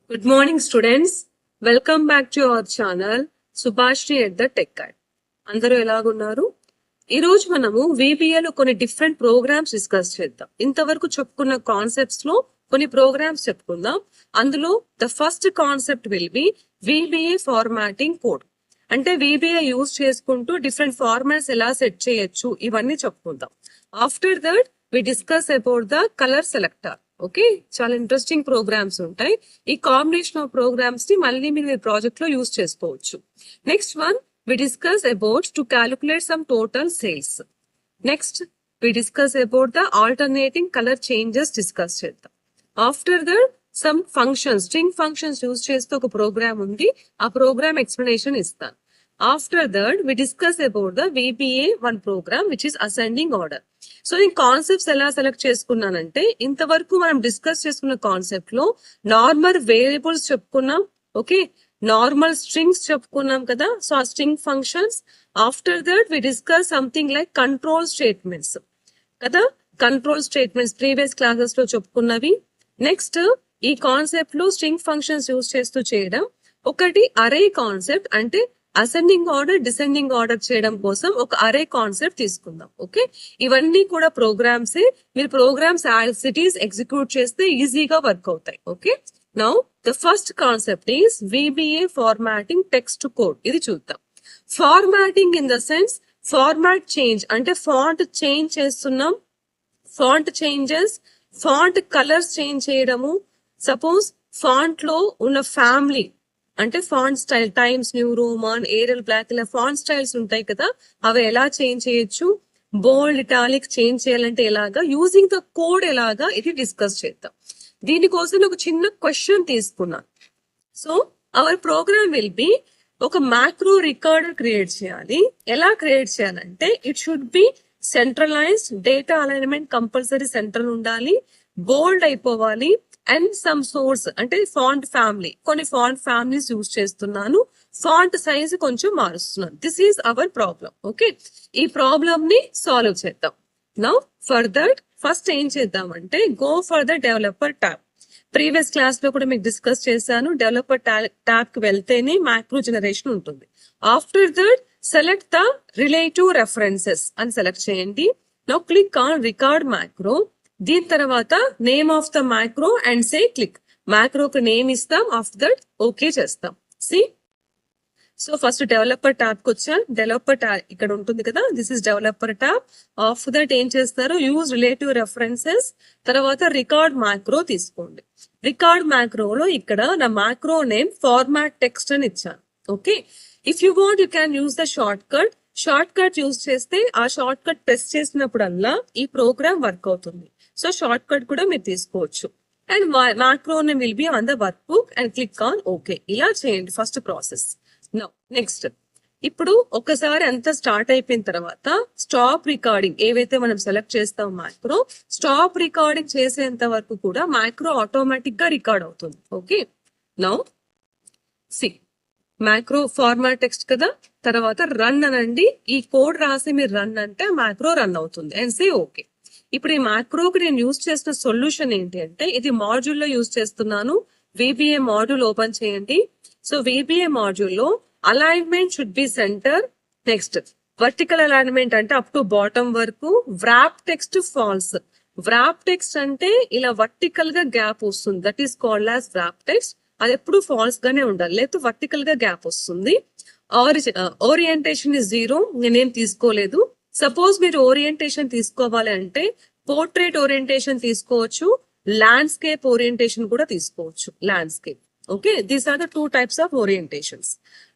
Good morning, students. Welcome back to our channel, Subhashri at the Tech Guide. అందరూ ఎలాగున్నారు? ఈ రోజు మనము VBA లో కొన్ని డిఫరెంట్ ప్రోగ్రామ్స్ డిస్కస్ చేద్దాం. ఇంతవరకు చెప్పుకున్న కాన్సెప్ట్స్ లో కొన్ని ప్రోగ్రామ్స్ చెప్పుకుందాం. అందులో the first concept will be VBA formatting code. అంటే VBA యూజ్ చేసుకుంటూ డిఫరెంట్ ఫార్మాట్స్ ఎలా సెట్ చేయొచ్చు ఇవన్నీ చెప్పుకుందాం. After that we discuss about the colour selector. Okay, చాలా ఇంట్రెస్టింగ్ ప్రోగ్రామ్స్ ఉంటాయి. ఈ కాంబినేషన్ ఆఫ్ ప్రోగ్రామ్స్ ని మళ్ళీ మీరు మీ ప్రాజెక్ట్ లో యూజ్ చేసుకోవచ్చు. Next one we discuss about to calculate sum total sales. Next we discuss about the alternating colour changes discuss చేద్దాం. After that some functions, string functions use చేస్తూ ఒక program ఉంది, ఆ ప్రోగ్రామ్ ఎక్స్ప్లెనేషన్ ఇస్తాను. After that we discuss about the VBA one program which is ascending order. So నేను concepts ఎలా select చేసుకున్నానంటే, ఇంతవరకు మనం డిస్కస్ చేసుకున్న కాన్సెప్ట్ లో నార్మల్ వేరియబుల్స్ చెప్పుకున్నాం, ఓకే, నార్మల్ స్ట్రింగ్స్ చెప్పుకున్నాం కదా. సో ఆ string functions. After that we discuss something like control statements కదా. కంట్రోల్ స్టేట్మెంట్స్ ప్రీవియస్ క్లాసెస్ లో చెప్పుకున్నవి. నెక్స్ట్ ఈ కాన్సెప్ట్ లో స్ట్రింగ్ ఫంక్షన్స్ యూజ్ చేస్తూ చేయడం. ఒకటి అరే కాన్సెప్ట్, అంటే అసెండింగ్ ఆర్డర్ డిసెండింగ్ ఆర్డర్ చేయడం కోసం ఒక అరే కాన్సెప్ట్ తీసుకుందాం. ఓకే, ఇవన్నీ కూడా ప్రోగ్రామ్సే. మీరు programs as it is execute చేస్తే ఈజీగా వర్క్ అవుతాయి. Okay, now the first concept is VBA formatting text code. ఇది చూద్దాం. Formatting in the sense format change, అంటే ఫాంట్ చేంజ్ చేస్తున్నాం, font changes, font colours change చేయడము. సపోజ్ ఫాంట్ లో ఉన్న ఫ్యామిలీ అంటే font style Times New Roman Arial Black ఇలా font styles ఉంటాయి కదా, అవి ఎలా చేంజ్ చేయొచ్చు, బోల్డ్ ఇటాలిక్ చేంజ్ చేయాలంటే ఎలాగా, యూజింగ్ ద కోడ్ ఎలాగా, ఇది డిస్కస్ చేద్దాం. దీనికోసం ఒక చిన్న క్వశ్చన్ తీసుకున్నాను. So our program will be ఒక మ్యాక్రో రికార్డర్ క్రియేట్ చేయాలి. ఎలా క్రియేట్ చేయాలంటే it should be centralised, data alignment compulsory central ఉండాలి, బోల్డ్ అయిపోవాలి, అండ్ సమ్ సోర్స్ అంటే ఫాంట్ ఫ్యామిలీ, కొన్ని ఫాంట్ ఫ్యామిలీస్ యూజ్ చేస్తున్నాను, ఫాంట్ సైజ్ కొంచెం మారుస్తున్నాను. This is our problem. Okay, ఈ ప్రాబ్లమ్ ని సాల్వ్ చేద్దాం. నౌ ఫర్ దట్ ఫస్ట్ ఏం చేద్దామంటే go for the developer tab. Previous class లో కూడా మీకు డిస్కస్ చేశాను, డెవలపర్ ట్యాబ్ కి వెళ్తేనే మ్యాక్రో జనరేషన్ ఉంటుంది. After that select the relative references అని సెలెక్ట్ చేయండి. Now click on record macro. దీని తర్వాత name of the macro and say click. మ్యాక్రోకి నేమ్ ఇస్తాం, ఆఫ్టర్ దట్ ఓకే చేస్తాం. See, so first developer tab కి వచ్చా. డెవలపర్ ట్యాబ్ ఇక్కడ ఉంటుంది కదా, this is developer tab. After that ఏం చేస్తారు, యూజ్ రిలేటివ్ రెఫరెన్సెస్, తర్వాత రికార్డ్ మ్యాక్రో తీసుకోండి. రికార్డ్ మ్యాక్రోలో ఇక్కడ నా మ్యాక్రో నేమ్ ఫార్మాట్ టెక్స్ట్ అని ఇచ్చాను. Okay, if you want you can use the short cut. Short cut use చేస్తే ఆ షార్ట్ కట్ ప్రెస్ చేసినప్పుడల్లా ఈ ప్రోగ్రామ్ వర్క్ అవుతుంది. సో షార్ట్ కట్ కూడా మీరు తీసుకోవచ్చు. And macro name will be on the work book and click on okay. ఇలా చేయండి ఫస్ట్ ప్రాసెస్. నౌ నెక్స్ట్, ఇప్పుడు ఒకసారి అంతా స్టార్ట్ అయిపోయిన తర్వాత స్టాప్ రికార్డింగ్, ఏవైతే మనం సెలెక్ట్ చేస్తాం మ్యాక్రో, స్టాప్ రికార్డింగ్ చేసేంత వరకు కూడా మ్యాక్రో ఆటోమేటిక్ గా రికార్డ్ అవుతుంది. Okay, now see macro format text కదా, తర్వాత రన్ అనండి. ఈ కోడ్ రాసి మీరు రన్ అంటే మ్యాక్రో రన్ అవుతుంది అండ్ సే ఓకే. ఇప్పుడు ఈ మ్యాక్రోకి నేను యూజ్ చేసిన సొల్యూషన్ ఏంటి అంటే, ఇది మాడ్యూల్ లో యూజ్ చేస్తున్నాను. VBA మాడ్యూల్ ఓపెన్ చేయండి. సో VBA మాడ్యూల్ లో alignment should be centre. Next vertical alignment అంటే అప్ టు బాటమ్ వరకు. Wrap text false. Wrap text అంటే ఇలా వర్టికల్ గా గ్యాప్ వస్తుంది, that is called as wrap text. అది ఎప్పుడు ఫాల్స్ గానే ఉండాలి, లేకపోతే వర్టికల్ గా గ్యాప్ వస్తుంది. ఓరియంటేషన్ ఇస్ 0, నేనేం తీసుకోలేదు. సపోజ్ మీరు ఓరియంటేషన్ తీసుకోవాలి అంటే పోర్ట్రేట్ ఓరియంటేషన్ తీసుకోవచ్చు, ల్యాండ్స్కేప్ ఓరియంటేషన్ కూడా తీసుకోవచ్చు. Landscape. Okay, these are the 2 types of orientations.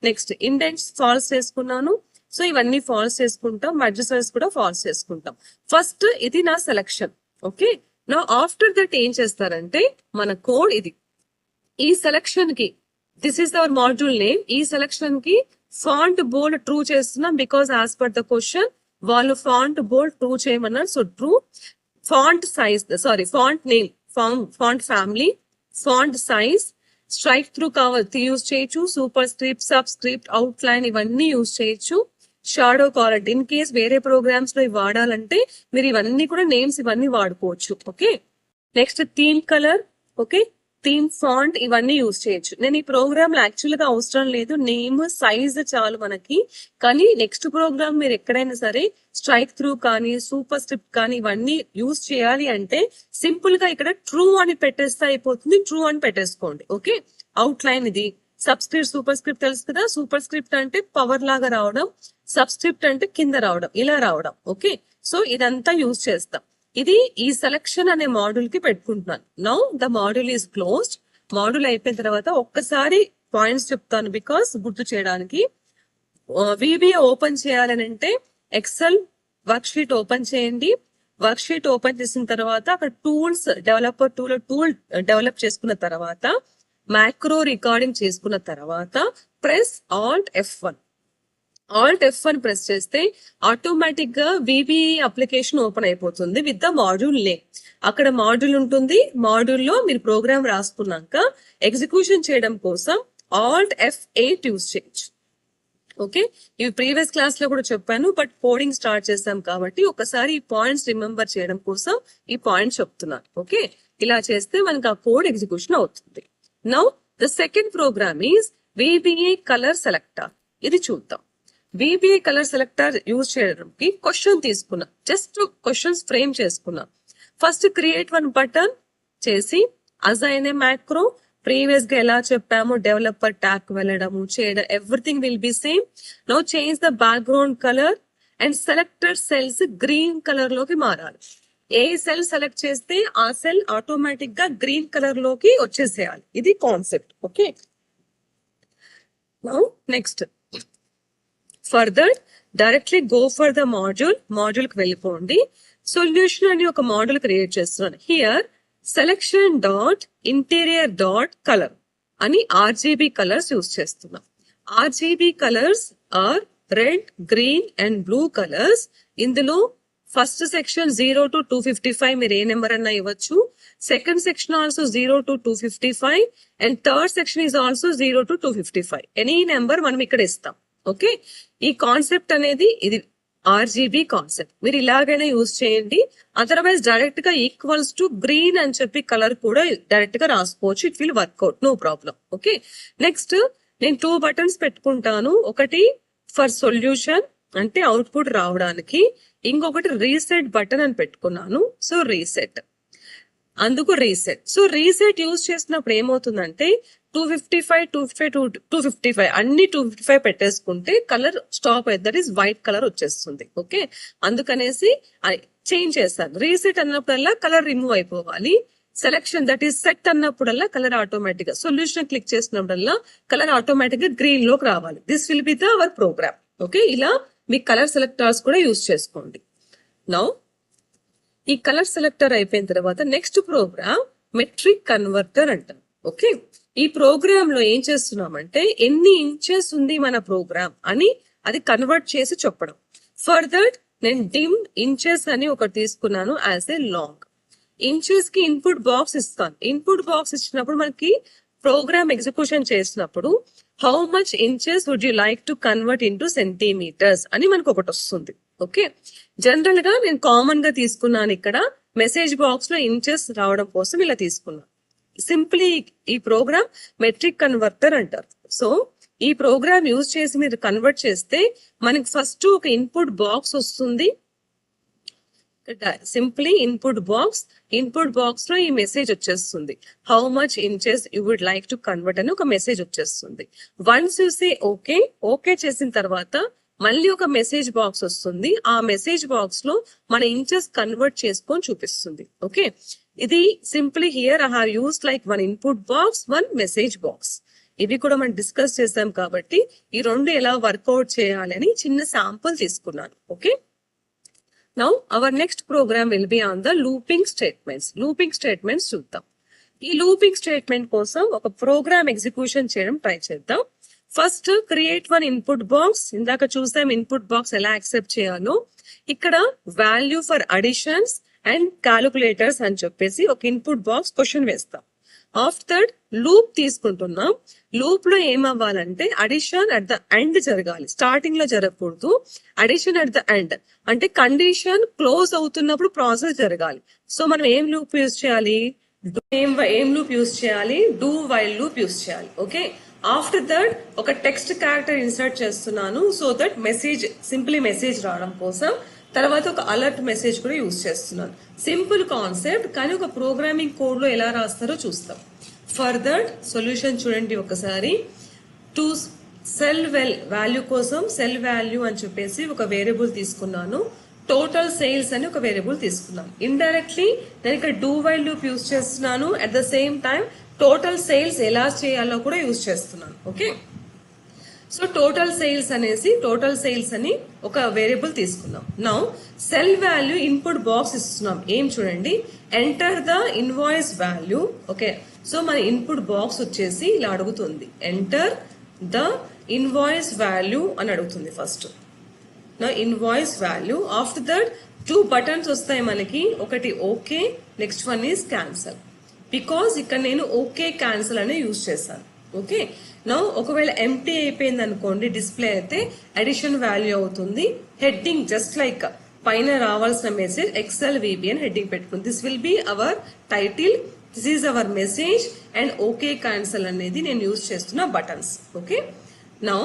Next indents false చేసుకున్నాను. సో ఇవన్నీ ఫాల్స్ చేసుకుంటాం, మర్జెసైజ్ కూడా ఫాల్స్ చేసుకుంటాం. ఫస్ట్ ఇది నా సెలెక్షన్. ఓకే, నా ఆఫ్టర్ దట్ ఏం చేస్తారంటే మన కోడ్ ఇది. ఈ సెలెక్షన్ కి this is our module name. ఈ సెలెక్షన్ కి ఫాంట్ బోల్డ్ ట్రూ చేస్తున్నాం because as per the question వాళ్ళు ఫాంట్ బోల్డ్ ట్రూ చేయమన్నారు. So true. Font size, sorry font name, font family, font size, strike through use చేయొచ్చు, superscript, subscript, outline ఇవన్నీ use చేయొచ్చు. Shadow colour in case వేరే programs లో ఇవి వాడాలంటే మీరు ఇవన్నీ కూడా నేమ్స్ ఇవన్నీ వాడుకోవచ్చు. Okay, next theme colour. Okay, theme, font ఇవన్నీ యూజ్ చేయొచ్చు. నేను ఈ ప్రోగ్రామ్ లో యాక్చువల్ గా అవసరం లేదు, నేమ్ సైజ్ చాలు మనకి. కానీ నెక్స్ట్ ప్రోగ్రామ్ మీరు ఎక్కడైనా సరే స్ట్రైక్ త్రూ కానీ సూపర్ స్క్రిప్ట్ కానీ ఇవన్నీ యూజ్ చేయాలి అంటే సింపుల్ గా ఇక్కడ ట్రూ అని పెట్టేస్తే అయిపోతుంది. ట్రూ అని పెట్టేసుకోండి. ఓకే, అవుట్ లైన్ ఇది. సబ్స్క్రిప్ట్ సూపర్ స్క్రిప్ట్ తెలుసు కదా. సూపర్ స్క్రిప్ట్ అంటే పవర్ లాగా రావడం, సబ్స్క్రిప్ట్ అంటే కింద రావడం, ఇలా రావడం. ఓకే, సో ఇదంతా యూజ్ చేస్తాం. ఇది ఈ సెలక్షన్ అనే మాడ్యూల్ కి పెట్టుకుంటున్నాను. Now the module is closed. Module అయిపోయిన తర్వాత ఒక్కసారి పాయింట్స్ చెప్తాను బికాస్ గుర్తు చేయడానికి. VBA ఓపెన్ చేయాలని అంటే ఎక్సెల్ వర్క్ షీట్ ఓపెన్ చేయండి. వర్క్ షీట్ ఓపెన్ చేసిన తర్వాత అక్కడ టూల్స్, డెవలపర్ టూల్ డెవలప్ చేసుకున్న తర్వాత, మ్యాక్రో రికార్డింగ్ చేసుకున్న తర్వాత ప్రెస్ Alt F1 ప్రెస్ చేస్తే ఆటోమేటిక్ గా VBA అప్లికేషన్ ఓపెన్ అయిపోతుంది విత్ ద మాడ్యూల్ నేమ్. అక్కడ మాడ్యూల్ ఉంటుంది. మాడ్యూల్ లో మీరు ప్రోగ్రామ్ రాసుకున్నాక ఎగ్జిక్యూషన్ చేయడం కోసం Alt F8 యూజ్ చేయొచ్చు. ఓకే, ఇవి ప్రీవియస్ క్లాస్ లో కూడా చెప్పాను, బట్ కోడింగ్ స్టార్ట్ చేస్తాం కాబట్టి ఒకసారి ఈ పాయింట్స్ రిమెంబర్ చేయడం కోసం ఈ పాయింట్స్ చెప్తున్నాను. ఓకే, ఇలా చేస్తే మనకి ఆ కోడ్ ఎగ్జిక్యూషన్ అవుతుంది. Now the second program is VBA colour selector. ఇది చూద్దాం. VBA కలర్ సెలెక్టర్ యూజ్ చేయడానికి క్వశ్చన్ తీసుకున్నా, జస్ట్ క్వశ్చన్స్ ఫ్రేమ్ చేసుకున్నా. ఫస్ట్ క్రియేట్ వన్ బటన్ చేసి అసైన్ ఏ మ్యాక్రో, ప్రీవియస్ గా ఎలా చెప్పామో డెవలపర్ ట్యాగ్ వెళ్ళడము చేయడం, everything will be same. Now change the background colour and selected cells green colour లోకి మారాలి. ఏ సెల్ సెలెక్ట్ చేస్తే ఆ సెల్ ఆటోమేటిక్ గా గ్రీన్ కలర్ లోకి వచ్చేసేయాలి. ఇది concept. Okay, now next further directly go for the module కి వెళ్ళిపోండి. సొల్యూషన్ అని ఒక మాడ్యూల్ క్రియేట్ చేస్తున్నాను. Here selection dot interior dot colour అని RGB కలర్స్ యూజ్ చేస్తున్నాం. RGB colours are red, green and blue colours. ఇందులో ఫస్ట్ సెక్షన్ 0 to 255 మీరు ఏ నెంబర్ అన్నా ఇవ్వచ్చు. Second section also 0 to 255 and third section is also 0 to 255. Any number మనం ఇక్కడ ఇస్తాం. ఓకే, ఈ కాన్సెప్ట్ అనేది ఇది RGB కాన్సెప్ట్. మీరు ఇలాగైనా యూజ్ చేయండి. అదర్వైజ్ డైరెక్ట్ గా ఈక్వల్స్ టు గ్రీన్ అని చెప్పి కలర్ కూడా డైరెక్ట్ గా రాసుకోవచ్చు. It will work out, no problem. Okay, next నేను 2 బటన్స్ పెట్టుకుంటాను. ఒకటి ఫర్ సొల్యూషన్ అంటే అవుట్పుట్ రావడానికి, ఇంకొకటి రీసెట్ బటన్ అని పెట్టుకున్నాను. సో రీసెట్, అందుకు రీసెట్. సో రీసెట్ యూజ్ చేసినప్పుడు ఏమవుతుందంటే 255, 255 అన్ని 255 పెట్టేసుకుంటే కలర్ స్టాప్ అయితే దట్ ఈస్ వైట్ కలర్ వచ్చేస్తుంది. ఓకే, అందుకనేసి చేంజ్ చేస్తాను. రీసెట్ అన్నప్పుడల్లా కలర్ రిమూవ్ అయిపోవాలి. సెలెక్షన్ దట్ ఈస్ సెట్ అన్నప్పుడల్లా కలర్ ఆటోమేటిక్ గా, సొల్యూషన్ క్లిక్ చేసినప్పుడల్లా కలర్ ఆటోమేటిక్ గా గ్రీన్ లోకి రావాలి. This will be the our program. Okay, ఇలా మీ కలర్ సెలెక్టర్స్ కూడా యూజ్ చేసుకోండి. నౌ ఈ కలర్ సెలెక్టర్ అయిపోయిన తర్వాత నెక్స్ట్ ప్రోగ్రామ్ మెట్రిక్ కన్వర్టర్ అంటాం. ఓకే, ఈ ప్రోగ్రామ్ లో ఏం చేస్తున్నామంటే ఎన్ని ఇంచెస్ ఉంది మన ప్రోగ్రామ్ అని అది కన్వర్ట్ చేసి చెప్పడం. ఫర్ దట్ నేను డిమ్ ఇంచెస్ అని ఒకటి తీసుకున్నాను యాజ్ ఏ లాంగ్. ఇంచెస్ కి ఇన్పుట్ బాక్స్ ఇస్తాను. ఇన్పుట్ బాక్స్ ఇచ్చినప్పుడు మనకి ప్రోగ్రామ్ ఎగ్జిక్యూషన్ చేసినప్పుడు how much inches would you like to convert into centimetres అని మనకు ఒకటి వస్తుంది. ఓకే, జనరల్ గా నేను కామన్ గా తీసుకున్నాను. ఇక్కడ మెసేజ్ బాక్స్ లో ఇంచెస్ రావడం కోసం ఇలా తీసుకున్నాను. సింప్లీ ఈ ప్రోగ్రామ్ మెట్రిక్ కన్వర్టర్ అంటారు. సో ఈ ప్రోగ్రామ్ యూజ్ చేసి మీరు కన్వర్ట్ చేస్తే మనకి ఫస్ట్ ఒక ఇన్పుట్ బాక్స్ వస్తుంది. సింప్లీ ఇన్పుట్ బాక్స్ లో ఈ మెసేజ్ వచ్చేస్తుంది. How much inches you would like to convert అని ఒక మెసేజ్ వచ్చేస్తుంది. వన్స్ యూ సే ఓకే చేసిన తర్వాత మళ్ళీ ఒక మెసేజ్ బాక్స్ వస్తుంది. ఆ మెసేజ్ బాక్స్ లో మన ఇంచెస్ కన్వర్ట్ చేసుకొని చూపిస్తుంది. ఓకే, ఇది simply here I have use like one input box, one message box. ఇవి కూడా మనం డిస్కస్ చేసాం కాబట్టి ఈ రెండు ఎలా వర్కౌట్ చేయాలి అని చిన్న శాంపుల్ తీసుకున్నాను. Okay, now our next program will be on the looping statements చూద్దాం. ఈ లూపింగ్ స్టేట్మెంట్ కోసం ఒక ప్రోగ్రామ్ ఎగ్జిక్యూషన్ చేయడం ట్రై చేద్దాం. First create one input box. ఇందాక చూసాం ఇన్పుట్ బాక్స్ ఎలా యాక్సెప్ట్ చేయాలో. ఇక్కడ value for additions and calculators అని చెప్పేసి ఒక ఇన్పుట్ బాక్స్ క్వశ్చన్ వేస్తాం. ఆఫ్టర్ లూప్ తీసుకుంటున్నాం. లూప్ లో ఏమవ్వాలంటే అడిషన్ అట్ ద ఎండ్ జరగాలి, స్టార్టింగ్ లో జరగకూడదు. అడిషన్ అట్ ద ఎండ్ అంటే కండిషన్ క్లోజ్ అవుతున్నప్పుడు ప్రాసెస్ జరగాలి. సో మనం ఏం లూప్ యూజ్ చేయాలి, ఏం లూప్ యూస్ చేయాలి, డూ వైల్ లూప్ యూస్ చేయాలి. ఓకే, ఆఫ్టర్ దట్ ఒక టెక్స్ట్ క్యారెక్టర్ ఇన్సర్ట్ చేస్తున్నాను so that message simply message రావడం కోసం. తర్వాత ఒక అలర్ట్ మెసేజ్ కూడా యూస్ చేస్తున్నాను. సింపుల్ కాన్సెప్ట్, కానీ ఒక ప్రోగ్రామింగ్ కోడ్ లో ఎలా రాస్తారో చూస్తాం. ఫర్ దట్ సొల్యూషన్ చూడండి ఒకసారి. టు సెల్ వాల్యూ కోసం సెల్ వాల్యూ అని చెప్పేసి ఒక వేరియబుల్ తీసుకున్నాను. టోటల్ సేల్స్ అని ఒక వేరియబుల్ తీసుకున్నాను. ఇండైరెక్ట్లీ నేను ఇక్కడ డూ వైల్ లూప్ యూస్ చేస్తున్నాను. At the same time total sales ఎలా చేయాలో కూడా యూస్ చేస్తున్నాను. ఓకే, సో టోటల్ సేల్స్ అని ఒక వేరియబుల్ తీసుకున్నాం. Now cell value input box ఇస్తున్నాం. ఏం చూడండి, enter the invoice value. Okay, so మన ఇన్పుట్ బాక్స్ వచ్చేసి ఇలా అడుగుతుంది, ఎంటర్ ద ఇన్వాయిస్ వాల్యూ అని అడుగుతుంది ఫస్ట్. నా invoice value. After that 2 buttons వస్తాయి మనకి. ఒకటి okay, next one is cancel. Because ఇక్కడ నేను ఓకే క్యాన్సల్ అనే యూజ్ చేశాను. ఓకే, నా ఒకవేళ ఎంటీ అయిపోయింది అనుకోండి డిస్ప్లే అయితే అడిషన్ వాల్యూ అవుతుంది. హెడ్డింగ్ జస్ట్ లైక్ పైన రావాల్సిన మెసేజ్ ఎక్సెల్ విబి అని హెడ్డింగ్ పెట్టుకుంది. This will be our title, this is hour message, and okay cancel అనేది నేను యూజ్ చేస్తున్న buttons. Okay, now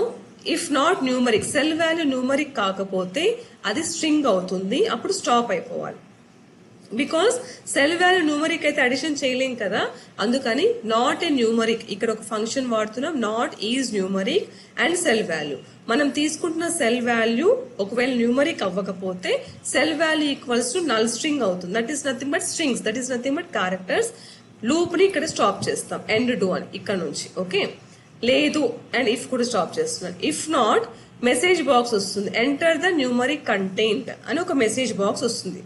if not numeric, cell value numeric కాకపోతే అది స్ట్రింగ్ అవుతుంది, అప్పుడు స్టాప్ అయిపోవాలి. బికాస్ సెల్ వాల్యూ న్యూమరిక్ అయితే అడిషన్ చేయలేం కదా, అందుకని నాట్ ఏ న్యూమరిక్ ఇక్కడ ఒక ఫంక్షన్ వాడుతున్నాం. Not is numeric and cell value. మనం తీసుకుంటున్న సెల్ వాల్యూ ఒకవేళ న్యూమరిక్ అవ్వకపోతే cell value equals to null string అవుతుంది. That is nothing but strings, that is nothing but characters. Loop ని ఇక్కడ స్టాప్ చేస్తాం, ఎండ్ డూ అని ఇక్కడ నుంచి. ఓకే, లేదు అండ్ ఇఫ్ కూడా స్టాప్ చేస్తున్నాను. ఇఫ్ నాట్ మెసేజ్ బాక్స్ వస్తుంది, ఎంటర్ ద న్యూమరిక్ కంటెంట్ అని ఒక మెసేజ్ బాక్స్ వస్తుంది.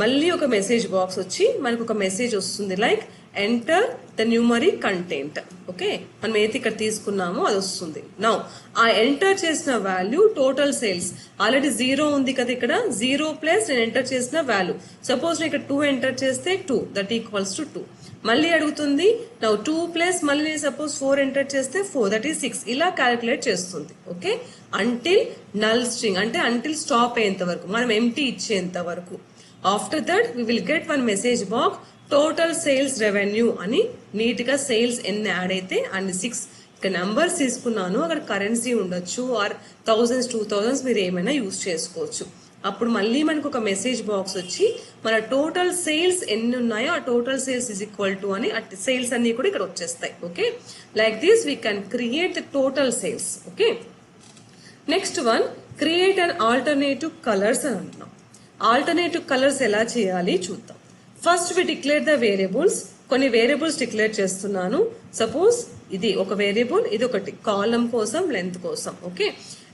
మళ్ళీ ఒక మెసేజ్ బాక్స్ వచ్చి మనకు ఒక మెసేజ్ వస్తుంది like enter the numeric content. Okay, మనం ఏది ఇక్కడ తీసుకున్నామో అది వస్తుంది. నౌ ఆ ఎంటర్ చేసిన వాల్యూ టోటల్ సేల్స్. ఆల్రెడీ 0 ఉంది కదా ఇక్కడ, 0 ప్లస్ నేను ఎంటర్ చేసిన వాల్యూ. సపోజ్ నేను ఇక్కడ 2 ఎంటర్ చేస్తే 2 దట్ ఈక్వల్స్ టు 2. మళ్ళీ అడుగుతుంది, నౌ 2 ప్లస్ మళ్ళీ నేను సపోజ్ 4 ఎంటర్ చేస్తే 4 దట్ ఈస్ 6. ఇలా క్యాలిక్యులేట్ చేస్తుంది. ఓకే, అంటిల్ నల్ స్ట్రింగ్ అంటే అంటిల్ స్టాప్ అయ్యేంత వరకు, మనం ఎంటీ ఇచ్చేంత వరకు. After that we will get one message box, total sales revenue అని. నీట్ గా సేల్స్ ఎన్ని యాడ్ అయితే అండ్ 6 ఇక్కడ నంబర్స్ తీసుకున్నాను. అక్కడ కరెన్సీ ఉండొచ్చు ఆర్ 1000s 2000s మీరు ఏమైనా యూజ్ చేసుకోవచ్చు. అప్పుడు మళ్ళీ మనకు ఒక మెసేజ్ బాక్స్ వచ్చి మన టోటల్ సేల్స్ ఎన్ని ఉన్నాయో ఆ total sales is equal to అని సేల్స్ అన్ని కూడా ఇక్కడ వచ్చేస్తాయి. Okay, like this we can create the total sales. Okay, next one create and alternative colours అని అంటున్నాం. ఆల్టర్నేటివ్ కలర్స్ ఎలా చేయాలి చూద్దాం. First we declare the variables. కొన్ని వేరియబుల్స్ డిక్లేర్ చేస్తున్నాను. సపోజ్ ఇది ఒక వేరియబుల్, ఇది ఒకటి కాలం కోసం లెంత్ కోసం. ఓకే,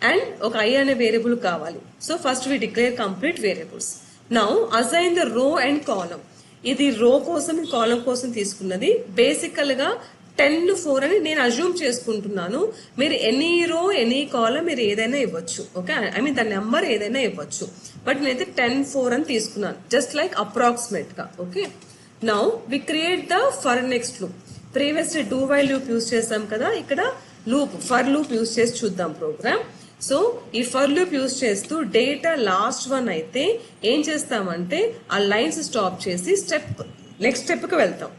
అండ్ ఒక ఐ అనే వేరియబుల్ కావాలి. So first we declare complete variables. Now assign the రో అండ్ కాలం. ఇది రో కోసం కాలం కోసం తీసుకున్నది. బేసికల్ గా 10-4 అని నేను అజ్యూమ్ చేసుకుంటున్నాను. మీరు ఎనీ రో ఎనీ కాలం మీరు ఏదైనా ఇవ్వచ్చు. ఓకే, ఐ మీన్ దాని నెంబర్ ఏదైనా ఇవ్వచ్చు. బట్ నేనైతే 10-4 అని తీసుకున్నాను, జస్ట్ లైక్ అప్రాక్సిమేట్ గా. Okay, now we create the for next loop. Previous do while loop use చేసాం కదా, ఇక్కడ లూప్ ఫర్ లూప్ యూస్ చేసి చూద్దాం ప్రోగ్రామ్. సో ఈ ఫర్ లూప్ యూస్ చేస్తూ డేటా లాస్ట్ వన్ అయితే ఏం చేస్తామంటే ఆ లైన్స్ స్టాప్ చేసి నెక్స్ట్ స్టెప్ కి వెళ్తాం.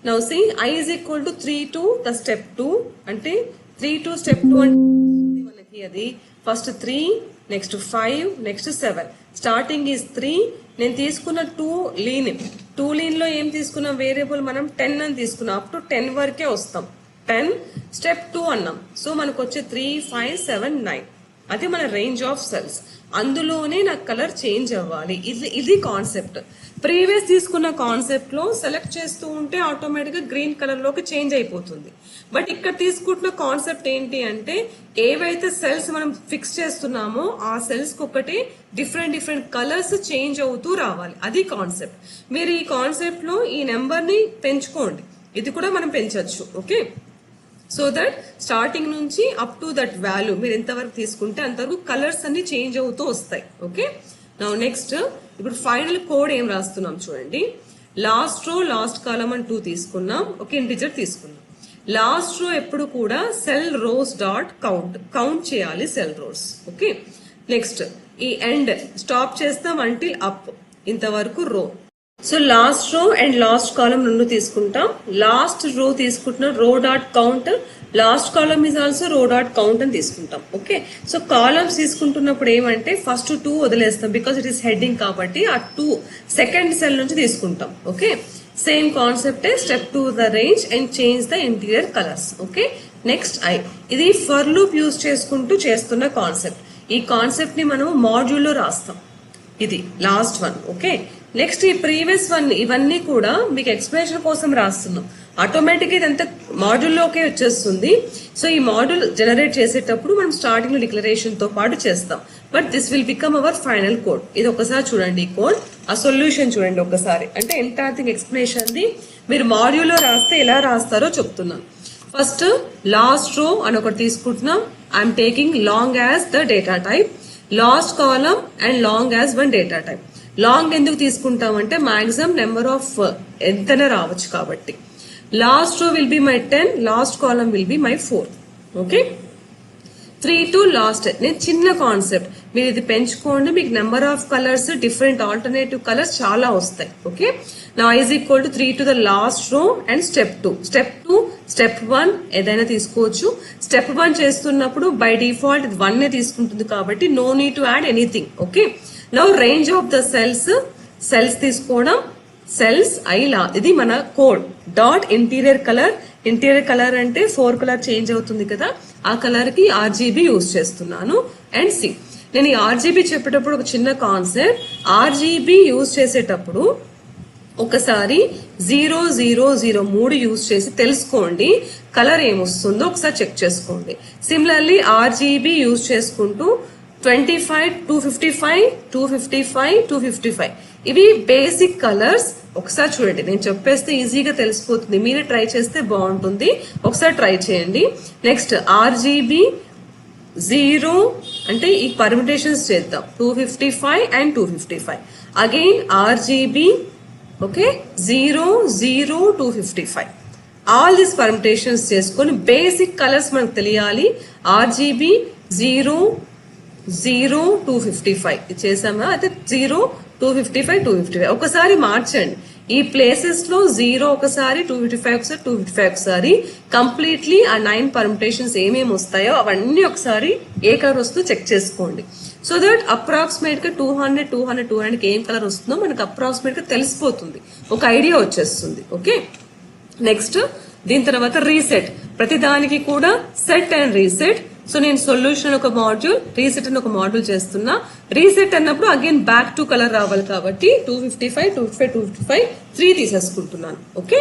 Now see I is equal to 3 to the step 2 అంటే 3 to step 2 అంటే మనకి అది first 3 next 5 next 7. Starting is 3. నేను తీసుకున్న 2 లీన్ లో ఏం తీసుకున్నాం వేరియబుల్ మనం 10 అని తీసుకున్నాం. అప్ టు 10 వరకే వస్తాం. 10 స్టెప్ 2 అన్నాం. సో మనకు వచ్చే 3 5 7 9 అది మన రేంజ్ ఆఫ్ సెల్స్. అందులోనే నాకు కలర్ చేంజ్ అవ్వాలి. ఇది కాన్సెప్ట్. ప్రీవియస్ తీసుకున్న కాన్సెప్ట్ లో సెలెక్ట్ చేస్తూ ఉంటే ఆటోమేటిక్ గా గ్రీన్ కలర్ లోకి చేంజ్ అయిపోతుంది. బట్ ఇక్కడ తీసుకుంటున్న కాన్సెప్ట్ ఏంటి అంటే ఏవైతే సెల్స్ మనం ఫిక్స్ చేస్తున్నామో ఆ సెల్స్ కి ఒకటి డిఫరెంట్ కలర్స్ చేంజ్ అవుతూ రావాలి. అది కాన్సెప్ట్. మీరు ఈ కాన్సెప్ట్ లో ఈ నెంబర్ ని పెంచుకోండి. ఇది కూడా మనం పెంచొచ్చు. ఓకే, సో దట్ స్టార్టింగ్ నుంచి అప్ టు దట్ వాల్యూ మీరు ఎంతవరకు తీసుకుంటే అంతవరకు కలర్స్ అన్ని చేంజ్ అవుతూ వస్తాయి. ఓకే, నౌ నెక్స్ట్ ఇప్పుడు ఫైనల్ కోడ్ ఏం రాస్తున్నాం చూడండి. లాస్ట్ రో లాస్ట్ కాలం అని 2 తీసుకున్నాం. ఒక ఇంటిజర్ తీసుకున్నాం. లాస్ట్ రో ఎప్పుడు కూడా సెల్ రోస్ డాట్ కౌంట్ చేయాలి సెల్ రోస్. ఓకే, నెక్స్ట్ ఈ ఎండ్ స్టాప్ చేస్తాం అంటిల్ అప్ ఇంతవరకు row. So last row and last column రెండు తీసుకుంటాం. లాస్ట్ రో తీసుకుంటున్నాం row dot count, last column is also row dot count అని తీసుకుంటాం. Okay, so columns తీసుకుంటున్నప్పుడు ఏమంటే ఫస్ట్ 2 వదిలేస్తాం బికాస్ ఇట్ ఈస్ హెడ్డింగ్ కాబట్టి ఆ 2 సెకండ్ సెల్ నుంచి తీసుకుంటాం. Okay, same concept step to the range and change the interior colours. Okay, next ఇది ఫర్ లూప్ యూజ్ చేసుకుంటూ చేస్తున్న కాన్సెప్ట్. ఈ కాన్సెప్ట్ ని మనం మాడ్యూల్లో రాస్తాం. ఇది లాస్ట్ వన్. ఓకే, నెక్స్ట్ ఈ ప్రీవియస్ వన్ ఇవన్నీ కూడా మీకు ఎక్స్ప్లెనేషన్ కోసం రాస్తున్నాం. ఆటోమేటిక్ ఇదంతా మాడ్యూల్లోకే వచ్చేస్తుంది. సో ఈ మాడ్యూల్ జనరేట్ చేసేటప్పుడు మనం స్టార్టింగ్ లో డిక్లరేషన్ తో పాటు చేస్తాం. But this will become hour final code. ఇది ఒకసారి చూడండి, ఈ కోడ్, ఆ సొల్యూషన్ చూడండి ఒకసారి. అంటే ఎంటైర్ థింగ్ ఎక్స్ప్లెనేషన్ ది మీరు మాడ్యూల్లో రాస్తే ఎలా రాస్తారో చెప్తున్నాను. ఫస్ట్ లాస్ట్ రో అని ఒకటి తీసుకుంటున్నాం. I'm taking long as the data type, last column and long as one data type. Long ఎందుకు తీసుకుంటామంటే మాక్సిమం నెంబర్ ఆఫ్ ఎంతనే రావచ్చు కాబట్టి. లాస్ట్ రో will be my 10, last column will be my 4. Okay, 3 to last. నేను చిన్న concept, మీరు ఇది పెంచుకోండి, మీకు number of colours different alternative colours చాలా వస్తాయి. ఓకే, నా is equal to 3 to the last row and step 2. Step 2 step 1 ఏదైనా తీసుకోవచ్చు. స్టెప్ 1 చేస్తున్నప్పుడు బై డిఫాల్ట్ ఇది 1 తీసుకుంటుంది కాబట్టి no need to add anything. Okay, now range of the cells తీసుకోవడం, సెల్స్ ఇది మన code dot interior colour. Interior colour అంటే 4 కలర్ చేంజ్ అవుతుంది కదా, ఆ కలర్ కి RGB యూజ్ చేస్తున్నాను. అండ్ సి, నేను ఈ RGB చెప్పేటప్పుడు ఒక చిన్న కాన్సెప్ట్, RGB యూజ్ చేసేటప్పుడు ఒకసారి 000 యూజ్ చేసి తెలుసుకోండి కలర్ ఏమొస్తుందో ఒకసారి చెక్ చేసుకోండి. సిమిలర్లీ RGB యూజ్ చేసుకుంటూ 25, 255, 255, 255 ఇవి బేసిక్ కలర్స్. ఒకసారి చూడండి, నేను చెప్పేస్తే ఈజీగా తెలిసిపోతుంది, మీరే ట్రై చేస్తే బాగుంటుంది. ఒకసారి ట్రై చేయండి. నెక్స్ట్ RGB 0 అంటే ఈ పర్మిటేషన్స్ చేద్దాం, 255 and 255. Again RGB okay 0, 0, 255. All these permutations చేసుకొని బేసిక్ కలర్స్ మనకు తెలియాలి. RGB 0, 0, 255 ఇది చేసామా, అయితే 0, 255, 255 ఒకసారి మార్చండి. ఈ ప్లేసెస్ లో 0 ఒకసారి, 255 ఒకసారి, 255 ఒకసారి. కంప్లీట్లీ ఆ 9 పర్మిటేషన్స్ ఏమేమి వస్తాయో అవన్నీ ఒకసారి ఏ కలర్ వస్తుందో చెక్ చేసుకోండి. సో దట్ అప్రాక్సిమేట్ గా 200, 200 ఏం కలర్ వస్తుందో మనకు అప్రాక్సిమేట్ గా తెలిసిపోతుంది, ఒక ఐడియా వచ్చేస్తుంది. ఓకే, నెక్స్ట్ దీని తర్వాత రీసెట్. ప్రతి దానికి కూడా సెట్ అండ్ రీసెట్. సో నేను సొల్యూషన్ ఒక మాడ్యూల్, రీసెట్ అని ఒక మాడ్యూల్ చేస్తున్నా. రీసెట్ అన్నప్పుడు అగైన్ బ్యాక్ టు కలర్ రావాలి కాబట్టి 255, 255, 255 3 తీసేసుకుంటున్నాను. Okay,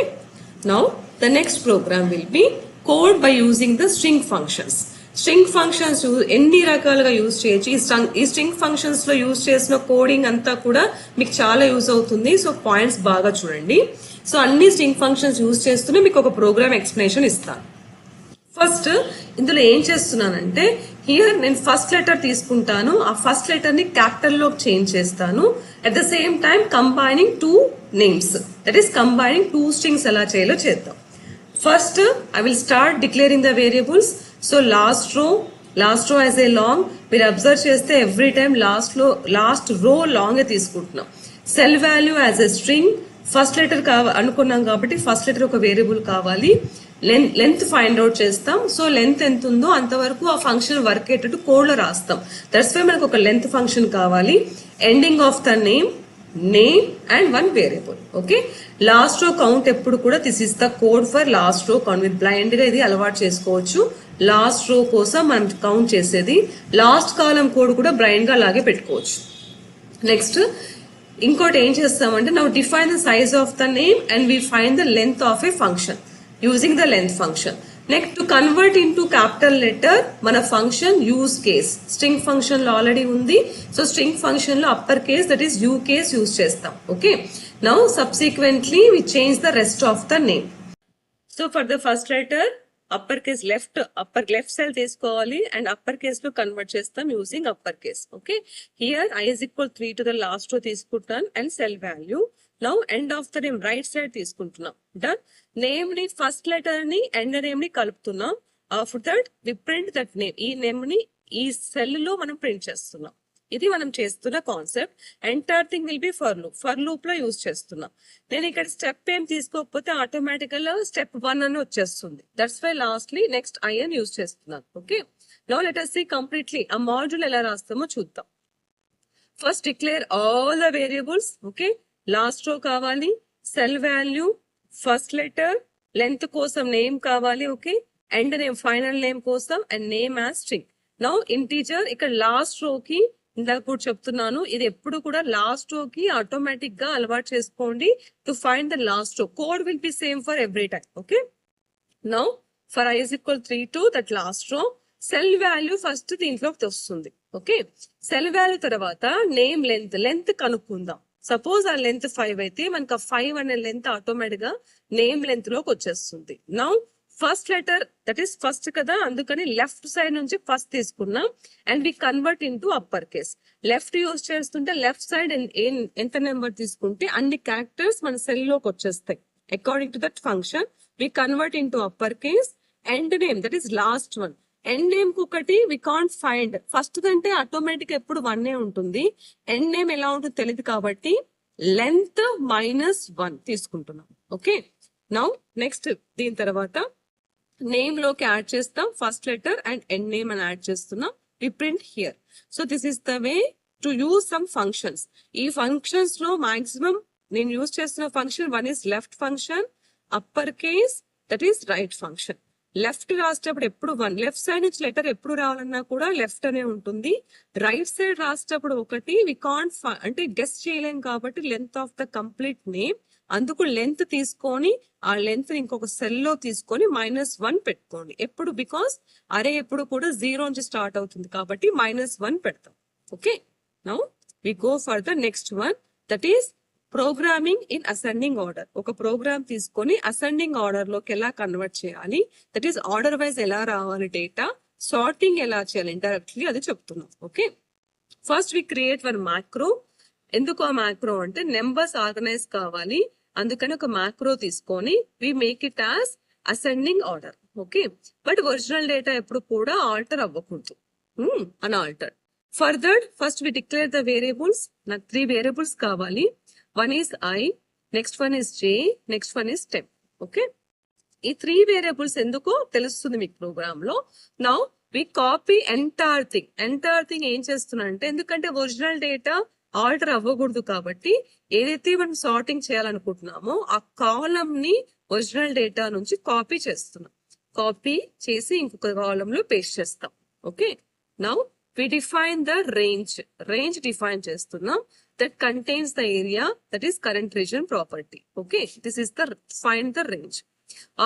now the next program will be code by using the string functions. String functions ఎన్ని రకాలుగా యూజ్ చేయొచ్చు. ఈ స్ట్రింగ్ ఫంక్షన్స్ లో యూజ్ చేసిన కోడింగ్ అంతా కూడా మీకు చాలా యూజ్ అవుతుంది. సో పాయింట్స్ బాగా చూడండి. సో అన్ని స్ట్రింగ్ ఫంక్షన్స్ యూజ్ చేస్తూనే మీకు ఒక ప్రోగ్రామ్ ఎక్స్ప్లెనేషన్ ఇస్తాను. ఫస్ట్ ఇందులో ఏం చేస్తున్నానంటే హియర్ నేను ఫస్ట్ లెటర్ తీసుకుంటాను, ఆ ఫస్ట్ లెటర్ ని క్యాపిటల్ లో చేంజ్ చేస్తాను. At the same time combining 2 names, that is combining 2 strings ఎలా చేయాలో చేద్దాం. First I will start declaring the variables. So last రో యాజ్ ఏ లాంగ్. మీరు అబ్జర్వ్ చేస్తే ఎవ్రీ టైం లాస్ట్ రో లాంగ్ తీసుకుంటున్నాం. Cell value as a string. First letter అనుకున్నాం కాబట్టి ఫస్ట్ లెటర్ ఒక వేరియబుల్ కావాలి. లెంత్ ఫైండ్ అవుట్ చేస్తాం. సో లెంత్ ఎంత ఉందో అంతవరకు ఆ ఫంక్షన్ వర్క్ అయ్యేటట్టు కోడ్ లో రాస్తాం. దట్స్ వై మనకు ఒక లెంత్ ఫంక్షన్ కావాలి. Ending of the name and 1 variable. Okay, last రో కౌంట్ ఎప్పుడు కూడా this is the code for last రో కౌంట్. మీరు బ్లైండ్ గా ఇది అలవాటు చేసుకోవచ్చు. లాస్ట్ రో కోసం మనం కౌంట్ చేసేది. లాస్ట్ కాలం కోడ్ కూడా బ్లైండ్ గా అలాగే పెట్టుకోవచ్చు. నెక్స్ట్ ఇంకోటి ఏం చేస్తామంటే now define the size of the name and we find the length of A function using the length function. Next, to convert into capital letter మన function use case. String function లో already ఉంది. So string function లో upper case that is U case use చేస్తాం. Okay, now subsequently we change the rest of the name. So for the first letter upper case left cell తీసుకోవాలి and upper case లో convert చేస్తాం using upper case. Okay, here I is equal 3 to the last row తీసుకుంటాను and cell value. Now end of the name right side తీసుకుంటున్నాం. Done. Name ని first letter ని end name ని కలుపుతున్నాం. After that we print that name. ఈ name ని ఈ cell లో మనం ప్రింట్ చేస్తున్నాం. ఇది మనం చేస్తున్న concept. Entire thing will be for loop లో యూజ్ చేస్తున్నాం. నేను ఇక్కడ స్టెప్ ఏం తీసుకోకపోతే ఆటోమేటికల్ స్టెప్ 1 అని వచ్చేస్తుంది. That's why lastly next I అని యూజ్ చేస్తున్నాను. Okay, now let us see completely ఆ మాడ్యూల్ ఎలా రాస్తామో చూద్దాం. First declare all the variables. Okay, last row కావాలి, cell value, first letter, length కోసం నేమ్ కావాలి. Okay, end name final name కోసం, and name as string. Now integer ఇక్కడ last row కి ఇందాక కూడా చెప్తున్నాను, ఇది ఎప్పుడు కూడా లాస్ట్ రో కి ఆటోమేటిక్ గా అలవాటు చేసుకోండి. టు ఫైండ్ ద లాస్ట్ రో code will be same for every time. Okay, now for i is equal 3 to that last రో, సెల్ వాల్యూ ఫస్ట్ దీంట్లోకి వస్తుంది. ఓకే, సెల్ వాల్యూ తర్వాత నేమ్ లెంత్ కనుక్కుందాం. సపోజ్ ఆ లెంత్ 5 అయితే మనకు 5 అనే లెంత్ ఆటోమేటిక్ గా నేమ్ లెంత్ లోకి వచ్చేస్తుంది. Now first letter that is first కదా, అందుకని లెఫ్ట్ సైడ్ నుంచి ఫస్ట్ తీసుకున్నాం and we convert into upper case. Left use చేస్తుంటే లెఫ్ట్ సైడ్ ఎంత నెంబర్ తీసుకుంటే అన్ని క్యారెక్టర్స్ మన సెల్ లోకి వచ్చేస్తాయి. According to that function we convert into upper case. End name that is last one. End name కు ఒకటి వి కాంట్ ఫైండ్, ఫస్ట్ కంటే ఆటోమేటిక్ ఎప్పుడు 1 ఉంటుంది. ఎండ్ నేమ్ ఎలా ఉంటుందో తెలియదు కాబట్టి లెంత్ -1 తీసుకుంటున్నాం. ఓకే, నౌ నెక్స్ట్ దీని తర్వాత నేమ్ లోకి యాడ్ చేస్తాం first letter and end name అని యాడ్ చేస్తున్నాం. We print here. So this is the way to use some functions. ఈ ఫంక్షన్స్ లో మాక్సిమం నేను యూజ్ చేస్తున్న function 1 is left function, upper case that is right function. Left రాసేటప్పుడు ఎప్పుడు 1, left side నుంచి letter ఎప్పుడు రావాలన్నా కూడా లెఫ్ట్ అనే ఉంటుంది. రైట్ సైడ్ రాసేటప్పుడు ఒకటి వి కాంట్ అంటే గెస్ చేయలేం కాబట్టి length of the complete name, అందుకు లెంత్ తీసుకొని ఆ లెంత్ ఇంకొక సెల్ లో తీసుకొని -1 పెట్టుకోండి ఎప్పుడు, బికాస్ అరే ఎప్పుడు కూడా 0 నుంచి స్టార్ట్ అవుతుంది కాబట్టి -1 పెడతాం. Okay, now we go for the next one that is programming in ascending order. ఒక ప్రోగ్రామ్ తీసుకొని అసెండింగ్ ఆర్డర్ లోకి ఎలా కన్వర్ట్ చేయాలి, దట్ ఈస్ ఆర్డర్ వైజ్ ఎలా రావాలి డేటా, సార్టింగ్ ఎలా చేయాలి ఇండైరెక్ట్లీ అది చెప్తున్నాం. Okay, first we create one macro. ఎందుకు ఆ మ్యాక్రో అంటే నెంబర్స్ ఆర్గనైజ్ కావాలి, అందుకని ఒక మ్యాక్రో తీసుకొని we make it as ascending order. Okay, but original data ఎప్పుడు కూడా ఆల్టర్ అవ్వకూడదు, unalter. Further first we declare the variables. నాకు 3 వేరియబుల్స్ కావాలి. 1 is i, next one is j, next one is temp. Okay, ఈ 3 variables ఎందుకో తెలుస్తుంది మీకు program లో. Now we copy entire thing. Entire thing ఏం చేస్తున్నా అంటే, ఎందుకంటే ఒరిజినల్ డేటా ఆల్టర్ అవ్వకూడదు కాబట్టి ఏదైతే మనం సార్టింగ్ చేయాలనుకుంటున్నామో ఆ కాలం ని ఒరిజినల్ డేటా నుంచి కాపీ చేస్తున్నాం. కాపీ చేసి ఇంకొక కాలం లో పేస్ట్ చేస్తాం. Okay, now we define the range define చేస్తున్నాం that contains the area that is current region property. Okay, this is the find the range.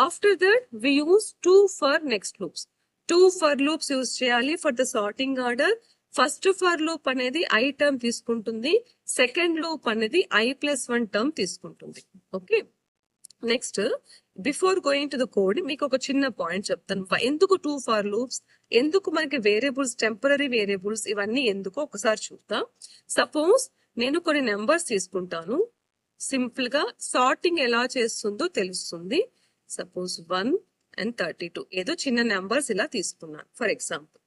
After that we use 2 for next loops. 2 for loops use cheyali for the sorting order. First for loop anedi I term తీసుకుంటుంది, second loop anedi i+1 term తీసుకుంటుంది. Okay, next before going to the code మీకు ఒక చిన్న point చెప్తాను. ఎందుకు 2 for loops, ఎందుకు మనకి variables, temporary variables ఇవన్నీ ఎందుకో ఒకసారి చూద్దాం. సపోజ్ నేను కొన్ని నెంబర్స్ తీసుకుంటాను, సింపుల్ గా సార్టింగ్ ఎలా చేస్తుందో తెలుస్తుంది. సపోజ్ 1 and 32 ఏదో చిన్న నెంబర్స్ ఇలా తీసుకున్నాను. ఫర్ ఎగ్జాంపుల్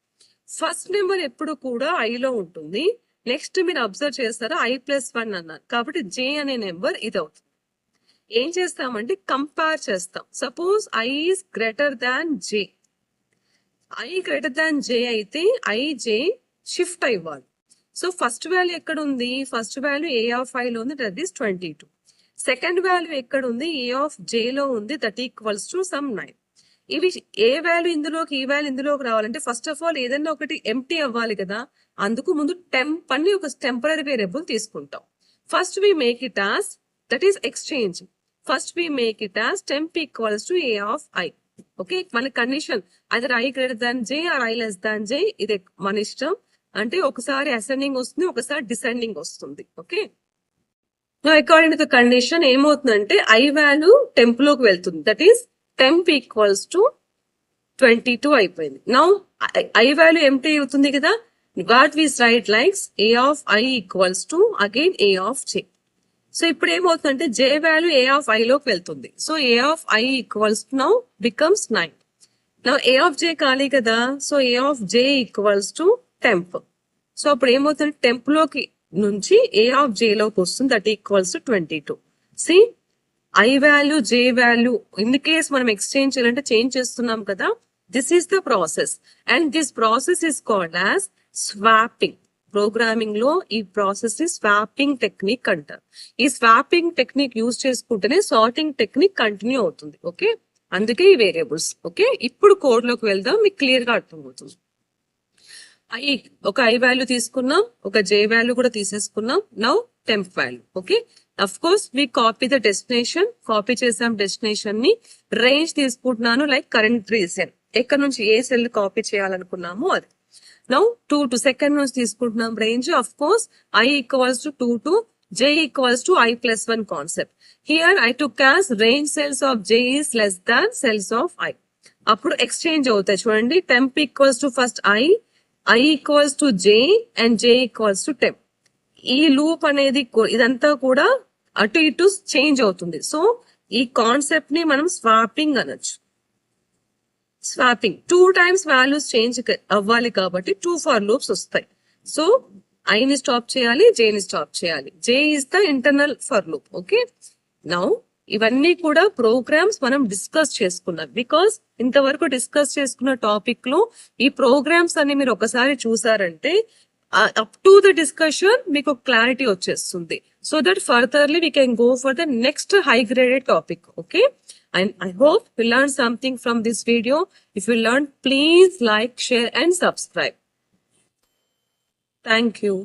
ఫస్ట్ నెంబర్ ఎప్పుడు కూడా i లో ఉంటుంది. నెక్స్ట్ మీరు అబ్జర్వ్ చేస్తారా i+1 అన్నారు కాబట్టి j అనే నెంబర్ ఇది అవుతుంది. ఏం చేస్తామంటే కంపేర్ చేస్తాం. Suppose i is greater than j, i greater than j అయితే ij షిఫ్ట్ అవ్వాలి. సో ఫస్ట్ వాల్యూ ఎక్కడ ఉంది, first value a of i లో ఉంది, దట్ ఈస్ 22. సెకండ్ వాల్యూ ఎక్కడ ఉంది, a of j లో ఉంది, దట్ ఈక్వల్స్ టు సమ్ 9. ఇవి ఏ వాల్యూ ఇందులోకి ఈ వాల్యూ ఇందులోకి రావాలంటే ఫస్ట్ ఆఫ్ ఆల్ ఏదైనా ఒకటి ఎంప్టీ అవ్వాలి కదా, అందుకు ముందు టెంప్ అని ఒక టెంపరరీ వేరియబుల్ తీసుకుంటాం. First we make it as that is exchange. First we make it as temp equals to a of i. Okay, మన condition other i greater than j or i less than j, ఇది మన ఇష్టం. అంటే ఒకసారి ascending వస్తుంది, ఒకసారి descending వస్తుంది. Okay, according to the condition ఏమవుతుందంటే i వాల్యూ టెంప్ లోకి వెళ్తుంది, that is temp equals to 22 అయిపోయింది. నౌ i వాల్యూ ఎంప్టీ అవుతుంది కదా, what we write likes a of i equals to again a of j. So ఇప్పుడు ఏమవుతుందంటే j value a of i లోకి వెళ్తుంది. So a of i equals now becomes 9. Now a of j ఖాళీ కదా, so a of j equals to temp. So అప్పుడు ఏమవుతుంది, temp లోకి నుంచి a ఆఫ్ j లోకి వస్తుంది, that equals to 22. See I value J value in case మనం exchange చేయాలంటే చేంజ్ చేస్తున్నాం కదా, this is the process and this process is called as swapping. Programming లో ఈ ప్రాసెస్ ని స్వాపింగ్ టెక్నిక్ అంటారు. ఈ స్వాపింగ్ టెక్నిక్ యూజ్ చేసుకుంటేనే సార్టింగ్ టెక్నిక్ కంటిన్యూ అవుతుంది. ఓకే, అందుకే ఈ వేరియబుల్స్. ఓకే, ఇప్పుడు కోడ్ లోకి వెళ్దాం, మీకు క్లియర్ గా అర్థమవుతుంది. ఒక ఐ వాల్యూ తీసుకున్నాం, ఒక జే వాల్యూ కూడా తీసేసుకున్నాం. Now temp value. Okay, of course we copy the destination, copy చేసాం డెస్టినేషన్ ని. రేంజ్ తీసుకుంటున్నాను లైక్ కరెంట్ రీజన్, ఎక్కడ నుంచి ఏ సెల్ కాపీ చేయాలనుకున్నామో అది. నౌ 2 to సెకండ్ నుంచి తీసుకుంటున్నాం range. Of course I equals to 2 to j equals to i+1 concept. Here I took as range cells of j is less than cells of i. అప్పుడు exchange అవుతాయి చూడండి. Temp equals to first i equals to j and j equals to temp. ఈ loop అనేది ఇదంతా కూడా అటు ఇటు change అవుతుంది. సో ఈ కాన్సెప్ట్ ని మనం స్వాపింగ్ అనొచ్చు. స్వాపింగ్ 2 times వాల్యూస్ చేంజ్ అవ్వాలి కాబట్టి 2 ఫర్ లూప్స్ వస్తాయి. సో ఐ ని స్టాప్ చేయాలి, జే ని స్టాప్ చేయాలి. J is the internal for loop. Okay, now ఇవన్నీ కూడా ప్రోగ్రామ్స్ మనం డిస్కస్ చేసుకున్నాం. బికాస్ ఇంతవరకు డిస్కస్ చేసుకున్న టాపిక్ లో ఈ ప్రోగ్రామ్స్ అన్ని మీరు ఒకసారి చూసారంటే అప్ టు ద డిస్కషన్ మీకు క్లారిటీ వచ్చేస్తుంది. So that furtherly we can go for the next high graded topic. Okay, and I hope you learned something from this video. If you learned, please like, share and subscribe. Thank you.